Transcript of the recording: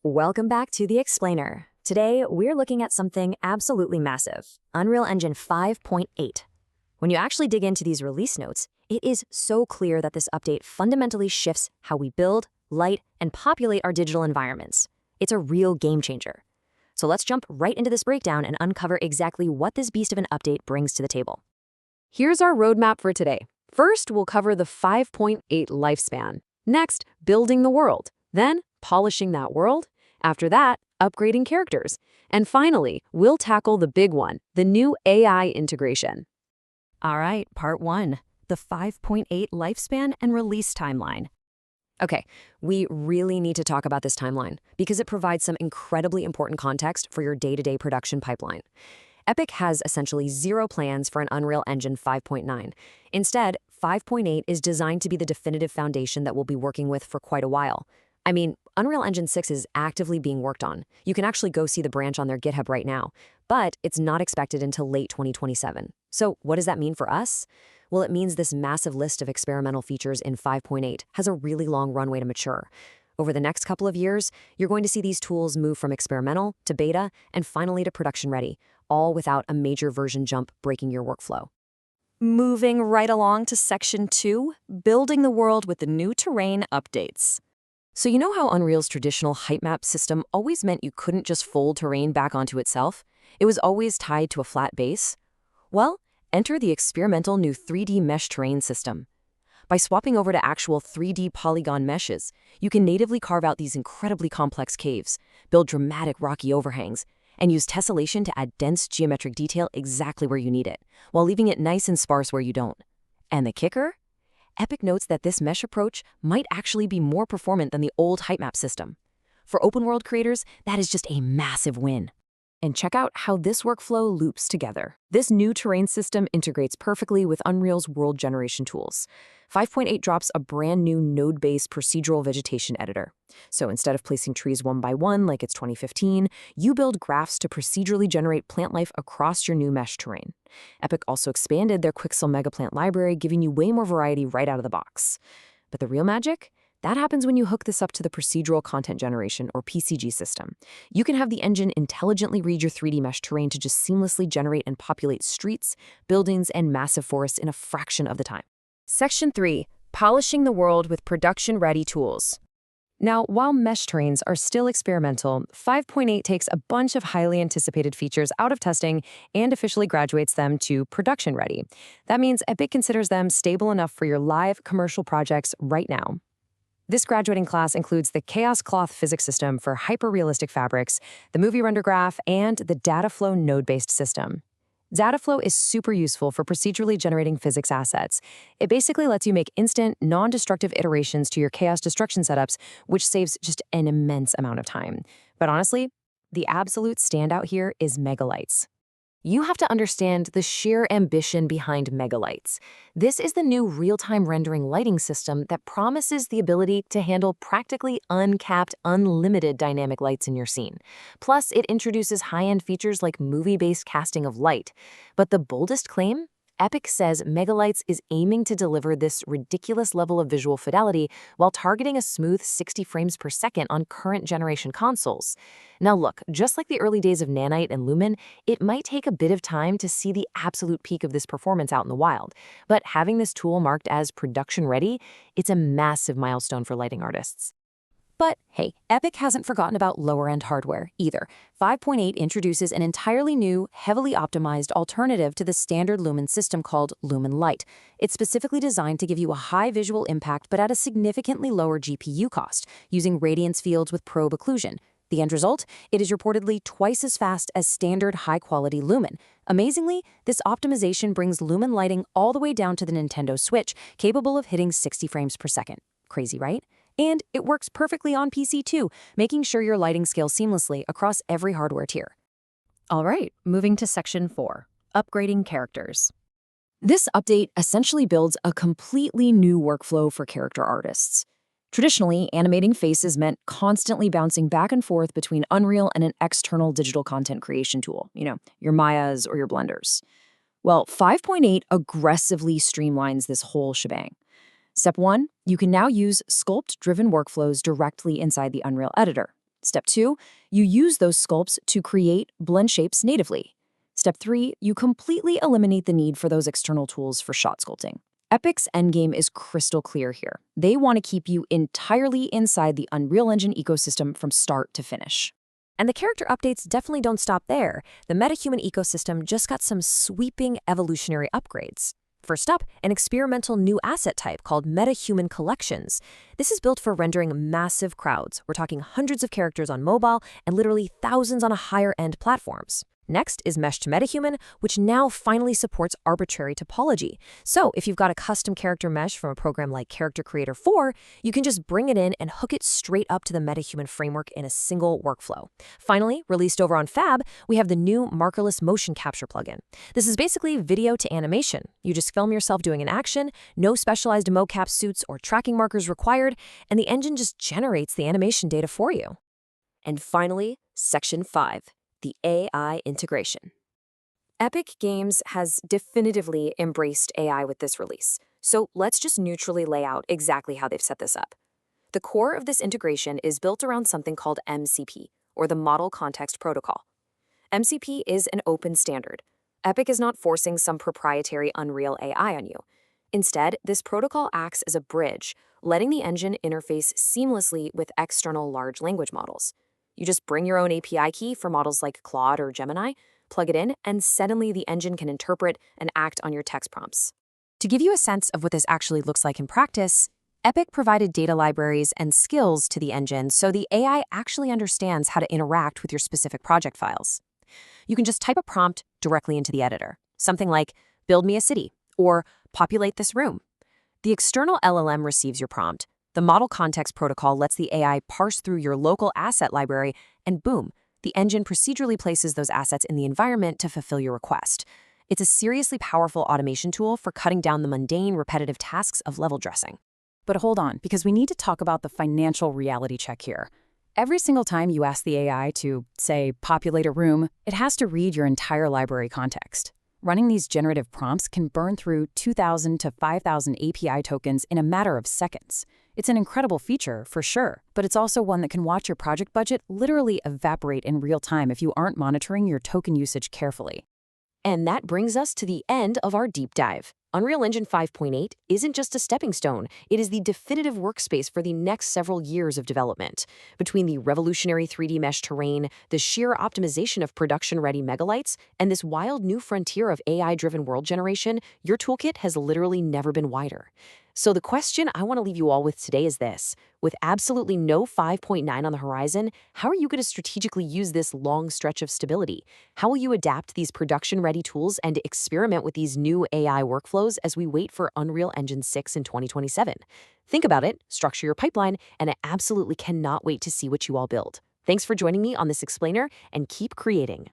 Welcome back to The Explainer. Today, we're looking at something absolutely massive, Unreal Engine 5.8. When you actually dig into these release notes, it is so clear that this update fundamentally shifts how we build, light, and populate our digital environments. It's a real game changer. So let's jump right into this breakdown and uncover exactly what this beast of an update brings to the table. Here's our roadmap for today. First, we'll cover the 5.8 lifespan. Next, building the world. Then, polishing that world. After that, upgrading characters. And finally, we'll tackle the big one, the new AI integration. All right, part 1, the 5.8 lifespan and release timeline. Okay, we really need to talk about this timeline because it provides some incredibly important context for your day-to-day production pipeline. Epic has essentially zero plans for an Unreal Engine 5.9. Instead, 5.8 is designed to be the definitive foundation that we'll be working with for quite a while. I mean, Unreal Engine 6 is actively being worked on. You can actually go see the branch on their GitHub right now, but it's not expected until late 2027. So what does that mean for us? Well, it means this massive list of experimental features in 5.8 has a really long runway to mature. Over the next couple of years, you're going to see these tools move from experimental to beta and finally to production ready, all without a major version jump breaking your workflow. Moving right along to Section 2, building the world with the new terrain updates. So you know how Unreal's traditional height map system always meant you couldn't just fold terrain back onto itself? It was always tied to a flat base? Well, enter the experimental new 3D mesh terrain system. By swapping over to actual 3D polygon meshes, you can natively carve out these incredibly complex caves, build dramatic rocky overhangs, and use tessellation to add dense geometric detail exactly where you need it, while leaving it nice and sparse where you don't. And the kicker? Epic notes that this mesh approach might actually be more performant than the old height map system. For open world creators, that is just a massive win. And check out how this workflow loops together. This new terrain system integrates perfectly with Unreal's world generation tools. 5.8 drops a brand new node-based procedural vegetation editor. So instead of placing trees one by one like it's 2015, you build graphs to procedurally generate plant life across your new mesh terrain. Epic also expanded their Quixel Megaplant library, giving you way more variety right out of the box. But the real magic? That happens when you hook this up to the Procedural Content Generation, or PCG system. You can have the engine intelligently read your 3D mesh terrain to just seamlessly generate and populate streets, buildings, and massive forests in a fraction of the time. Section 3. Polishing the world with production-ready tools. Now, while mesh terrains are still experimental, 5.8 takes a bunch of highly anticipated features out of testing and officially graduates them to production-ready. That means Epic considers them stable enough for your live commercial projects right now. This graduating class includes the Chaos Cloth physics system for hyper-realistic fabrics, the Movie Render Graph, and the Dataflow node-based system. Dataflow is super useful for procedurally generating physics assets. It basically lets you make instant, non-destructive iterations to your chaos destruction setups, which saves just an immense amount of time. But honestly, the absolute standout here is Megalights. You have to understand the sheer ambition behind Megalights. This is the new real-time rendering lighting system that promises the ability to handle practically uncapped, unlimited dynamic lights in your scene. Plus, it introduces high-end features like movie-based casting of light. But the boldest claim? Epic says Megalights is aiming to deliver this ridiculous level of visual fidelity while targeting a smooth 60 frames per second on current generation consoles. Now look, just like the early days of Nanite and Lumen, it might take a bit of time to see the absolute peak of this performance out in the wild. But having this tool marked as production ready, it's a massive milestone for lighting artists. But hey, Epic hasn't forgotten about lower-end hardware either. 5.8 introduces an entirely new, heavily optimized alternative to the standard Lumen system called Lumen Light. It's specifically designed to give you a high visual impact but at a significantly lower GPU cost, using radiance fields with probe occlusion. The end result? It is reportedly twice as fast as standard high-quality Lumen. Amazingly, this optimization brings Lumen lighting all the way down to the Nintendo Switch, capable of hitting 60 frames per second. Crazy, right? And it works perfectly on PC too, making sure your lighting scales seamlessly across every hardware tier. All right, moving to Section 4, upgrading characters. This update essentially builds a completely new workflow for character artists. Traditionally, animating faces meant constantly bouncing back and forth between Unreal and an external digital content creation tool, your Mayas or your Blenders. Well, 5.8 aggressively streamlines this whole shebang. Step 1, you can now use sculpt-driven workflows directly inside the Unreal Editor. Step 2, you use those sculpts to create blend shapes natively. Step 3, you completely eliminate the need for those external tools for shot sculpting. Epic's endgame is crystal clear here. They want to keep you entirely inside the Unreal Engine ecosystem from start to finish. And the character updates definitely don't stop there. The MetaHuman ecosystem just got some sweeping evolutionary upgrades. First up, an experimental new asset type called MetaHuman Collections. This is built for rendering massive crowds. We're talking hundreds of characters on mobile and literally thousands on higher-end platforms. Next is Mesh to MetaHuman, which now finally supports arbitrary topology. So if you've got a custom character mesh from a program like Character Creator 4, you can just bring it in and hook it straight up to the MetaHuman framework in a single workflow. Finally, released over on Fab, we have the new Markerless Motion Capture plugin. This is basically video to animation. You just film yourself doing an action, no specialized mocap suits or tracking markers required, and the engine just generates the animation data for you. And finally, Section 5. The AI integration. Epic Games has definitively embraced AI with this release, so let's just neutrally lay out exactly how they've set this up. The core of this integration is built around something called MCP, or the Model Context Protocol. MCP is an open standard. Epic is not forcing some proprietary Unreal AI on you. Instead, this protocol acts as a bridge, letting the engine interface seamlessly with external large language models. You just bring your own API key for models like Claude or Gemini, plug it in, and suddenly the engine can interpret and act on your text prompts. To give you a sense of what this actually looks like in practice, Epic provided data libraries and skills to the engine so the AI actually understands how to interact with your specific project files. You can just type a prompt directly into the editor, something like, "Build me a city," or "Populate this room." The external LLM receives your prompt. The Model Context Protocol lets the AI parse through your local asset library, and boom, the engine procedurally places those assets in the environment to fulfill your request. It's a seriously powerful automation tool for cutting down the mundane, repetitive tasks of level dressing. But hold on, because we need to talk about the financial reality check here. Every single time you ask the AI to, say, populate a room, it has to read your entire library context. Running these generative prompts can burn through 2,000 to 5,000 API tokens in a matter of seconds. It's an incredible feature, for sure, but it's also one that can watch your project budget literally evaporate in real time if you aren't monitoring your token usage carefully. And that brings us to the end of our deep dive. Unreal Engine 5.8 isn't just a stepping stone, it is the definitive workspace for the next several years of development. Between the revolutionary 3D mesh terrain, the sheer optimization of production-ready megalites, and this wild new frontier of AI-driven world generation, your toolkit has literally never been wider. So the question I want to leave you all with today is this. With absolutely no 5.9 on the horizon, how are you going to strategically use this long stretch of stability? How will you adapt these production-ready tools and experiment with these new AI workflows as we wait for Unreal Engine 6 in 2027? Think about it, structure your pipeline, and I absolutely cannot wait to see what you all build. Thanks for joining me on this explainer, and keep creating.